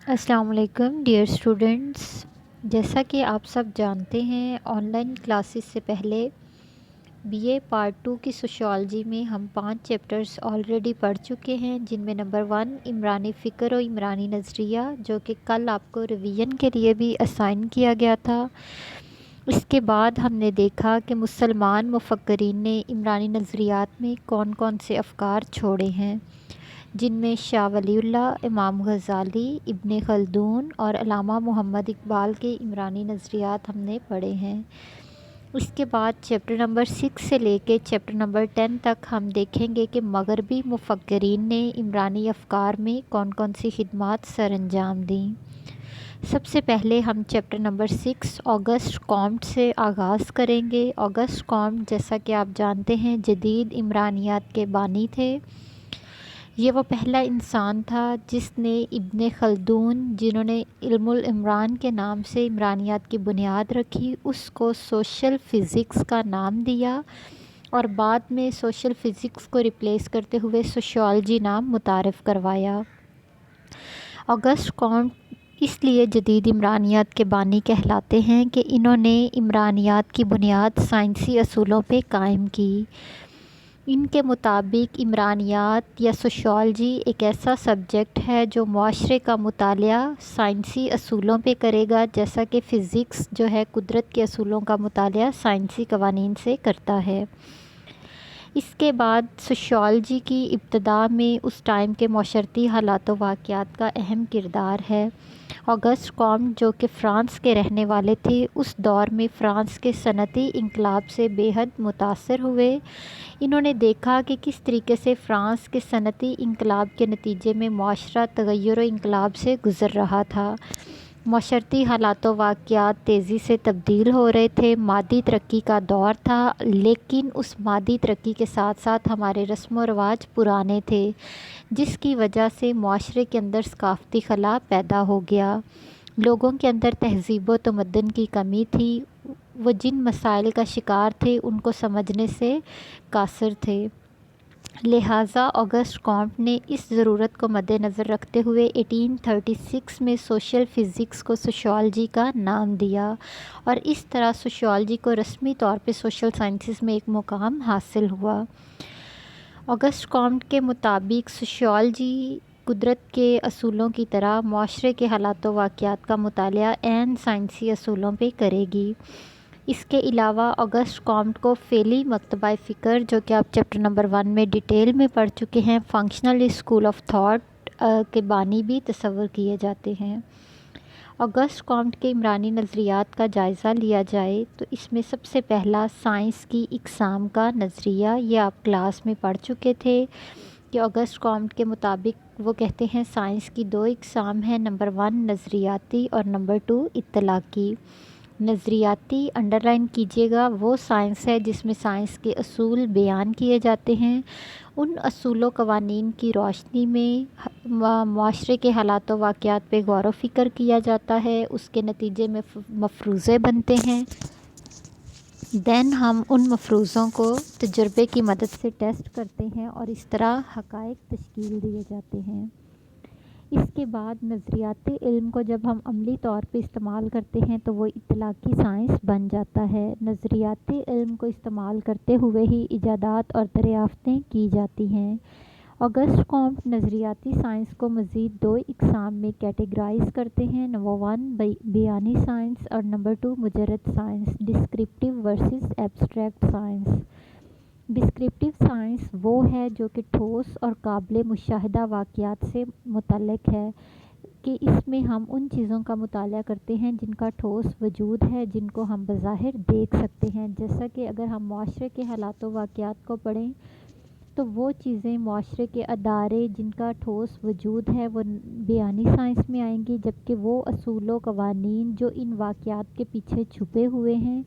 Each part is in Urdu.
السلام علیکم ڈیئر اسٹوڈنٹس، جیسا کہ آپ سب جانتے ہیں آن لائن کلاسز سے پہلے بی اے پارٹ 2 کی سوشیالوجی میں ہم 5 چیپٹرز آلریڈی پڑھ چکے ہیں، جن میں نمبر 1 عمرانی فکر و عمرانی نظریہ، جو کہ کل آپ کو ریویژن کے لیے بھی اسائن کیا گیا تھا۔ اس کے بعد ہم نے دیکھا کہ مسلمان مفکرین نے عمرانی نظریات میں کون کون سے افکار چھوڑے ہیں، جن میں شاہ ولی اللہ، امام غزالی، ابن خلدون اور علامہ محمد اقبال کے عمرانی نظریات ہم نے پڑھے ہیں۔ اس کے بعد چیپٹر نمبر 6 سے لے کے چیپٹر نمبر 10 تک ہم دیکھیں گے کہ مغربی مفکرین نے عمرانی افکار میں کون کون سی خدمات سر انجام دیں۔ سب سے پہلے ہم چیپٹر نمبر 6 آگسٹ کامٹ سے آغاز کریں گے۔ آگسٹ کامٹ، جیسا کہ آپ جانتے ہیں، جدید عمرانیات کے بانی تھے۔ یہ وہ پہلا انسان تھا جس نے ابن خلدون، جنہوں نے علم العمران کے نام سے عمرانیات کی بنیاد رکھی، اس کو سوشل فزکس کا نام دیا اور بعد میں سوشل فزکس کو ریپلیس کرتے ہوئے سوشیالوجی نام متعارف کروایا۔ آگسٹ کامٹ اس لیے جدید عمرانیات کے بانی کہلاتے ہیں کہ انہوں نے عمرانیات کی بنیاد سائنسی اصولوں پہ قائم کی۔ ان کے مطابق عمرانیات یا سوشیالوجی ایک ایسا سبجیکٹ ہے جو معاشرے کا مطالعہ سائنسی اصولوں پہ کرے گا، جیسا کہ فزکس جو ہے قدرت کے اصولوں کا مطالعہ سائنسی قوانین سے کرتا ہے۔ اس کے بعد سوشیالوجی کی ابتدا میں اس ٹائم کے معاشرتی حالات و واقعات کا اہم کردار ہے۔ آگسٹ کامٹ، جو کہ فرانس کے رہنے والے تھے، اس دور میں فرانس کے صنعتی انقلاب سے بے حد متاثر ہوئے۔ انہوں نے دیکھا کہ کس طریقے سے فرانس کے صنعتی انقلاب کے نتیجے میں معاشرہ تغیر و انقلاب سے گزر رہا تھا۔ معاشرتی حالات و واقعات تیزی سے تبدیل ہو رہے تھے، مادی ترقی کا دور تھا، لیکن اس مادی ترقی کے ساتھ ساتھ ہمارے رسم و رواج پرانے تھے، جس کی وجہ سے معاشرے کے اندر ثقافتی خلا پیدا ہو گیا۔ لوگوں کے اندر تہذیب و تمدن کی کمی تھی، وہ جن مسائل کا شکار تھے ان کو سمجھنے سے قاصر تھے۔ لہٰذا آگسٹ کامٹ نے اس ضرورت کو مد نظر رکھتے ہوئے 1836 میں سوشل فزکس کو سوشیالوجی کا نام دیا، اور اس طرح سوشیالوجی کو رسمی طور پہ سوشل سائنسز میں ایک مقام حاصل ہوا۔ آگسٹ کامٹ کے مطابق سوشیالوجی قدرت کے اصولوں کی طرح معاشرے کے حالات و واقعات کا مطالعہ عین سائنسی اصولوں پہ کرے گی۔ اس کے علاوہ آگسٹ کامٹ کو فعلی مکتبہ فکر، جو کہ آپ چیپٹر نمبر 1 میں ڈیٹیل میں پڑھ چکے ہیں، فنکشنل اسکول آف تھاٹ کے بانی بھی تصور کیے جاتے ہیں۔ آگسٹ کامٹ کے عمرانی نظریات کا جائزہ لیا جائے تو اس میں سب سے پہلا سائنس کی اقسام کا نظریہ، یہ آپ کلاس میں پڑھ چکے تھے کہ آگسٹ کامٹ کے مطابق وہ کہتے ہیں سائنس کی 2 اقسام ہیں، نمبر 1 نظریاتی اور نمبر 2 اطلاقی۔ نظریاتی، انڈر لائن کیجیے گا، وہ سائنس ہے جس میں سائنس کے اصول بیان کیے جاتے ہیں۔ ان اصول و قوانین کی روشنی میں معاشرے کے حالات و واقعات پہ غور و فکر کیا جاتا ہے، اس کے نتیجے میں مفروضے بنتے ہیں۔ دین ہم ان مفروضوں کو تجربے کی مدد سے ٹیسٹ کرتے ہیں اور اس طرح حقائق تشکیل دیے جاتے ہیں۔ اس کے بعد نظریاتی علم کو جب ہم عملی طور پہ استعمال کرتے ہیں تو وہ اطلاقی سائنس بن جاتا ہے۔ نظریاتی علم کو استعمال کرتے ہوئے ہی ایجادات اور دریافتیں کی جاتی ہیں۔ آگسٹ کامٹ نظریاتی سائنس کو مزید 2 اقسام میں کیٹیگرائز کرتے ہیں، نمبر 1 بیانی سائنس اور نمبر 2 مجرد science, descriptive versus abstract science. Descriptive science وہ ہے جو کہ ٹھوس اور قابل مشاہدہ واقعات سے متعلق ہے، کہ اس میں ہم ان چیزوں کا مطالعہ کرتے ہیں جن کا ٹھوس وجود ہے، جن کو ہم بظاہر دیکھ سکتے ہیں۔ جیسا کہ اگر ہم معاشرے کے حالات و واقعات کو پڑھیں تو وہ چیزیں معاشرے کے ادارے جن کا ٹھوس وجود ہے وہ بیانی سائنس میں آئیں گی، جبکہ وہ اصول و قوانین جو ان واقعات کے پیچھے چھپے ہوئے ہیں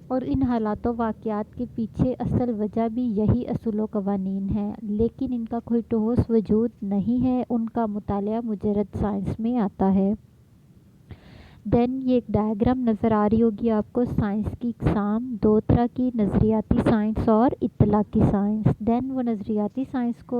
اور ان حالات و واقعات کے پیچھے اصل وجہ بھی یہی اصول و قوانین ہیں، لیکن ان کا کوئی ٹھوس وجود نہیں ہے، ان کا مطالعہ مجرد سائنس میں آتا ہے۔ دین یہ ایک ڈائیگرام نظر آ رہی ہوگی آپ کو، سائنس کی اقسام 2 طرح کی، نظریاتی سائنس اور اطلاقی سائنس۔ دین وہ نظریاتی سائنس کو